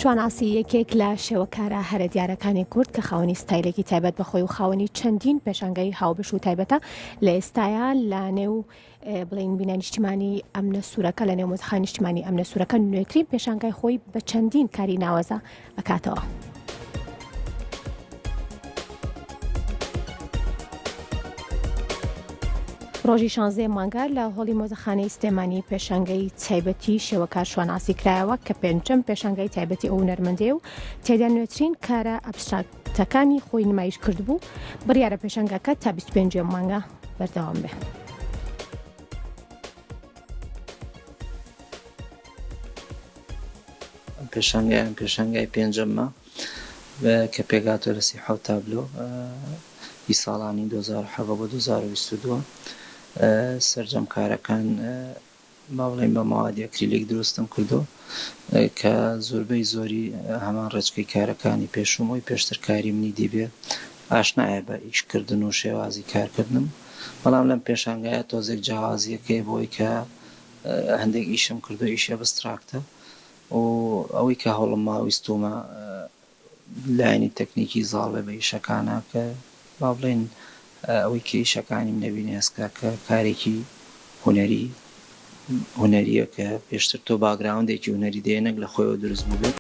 شواناسی یەکێک لە شێوەکارە هەرە دیارەکانی کورد کە خاوەنی ستایلێکی تایبەت بەخۆی و خاوەنی چەندین پێشانگەی هاوبەش و تایبەتە لە ئێستاە لە نێو بڵین بینە نیشتیمانی ئەمنە سوورەکە لە نێو مۆزەخانی نیشتیمانی ئەمنە سوورەکە نوێترین پێشانگای خۆی بە چەندین کاری ناوەزە ئەکاتەوە. ڕۆژی 16 مانگە لە هۆڵی مۆزەخانەی سلێمانی پێشانگەی تایبەتی شێوەکار شواناسی کرایەوە کە پێنجەم پێشانگەی تایبەتی ئەو هونەرمەندێ و تێدا نوێترین کارە ئەبستراکتەکانی خۆی نمایش کردبوو. بڕیارە پێشانگەکە تا 25 مانگە بەردەوام بێ. پێشانگای پێنجەممە کە پێگاتۆ لە 37 تابلۆ ی ساڵانی 2007 بۆ 2022 سەرجەم کارەکان با بڵێن بە ماوەدی ئەکریلیک دروستم کردو کە زۆربەی زۆری هەمان ڕێچکەی کارەکانی پێشومەوەی پێشتر کاری منی دیبێ ئاشنایە بە ئیشکردن و شێوازی کارکردنم، بەڵام لەم پێشانگایە تۆزێک جیاوازیەکەی بۆی کە هەندێک ئیشم کردو ئیشی ئەبستراکتە و ئەوەی کە هەوڵم ماویستومە لایەنی تەکنیکی زاڵ بێ بە ئیشەکانە کە با بڵێن ئەوەی کە ئیشەکانیم نەبینێ هەستکا کە کارێکی هونەریە کە پێشتر تۆ باگراوندێکی هونەری دێنێک لە خۆیەوە دروست بوو بێت.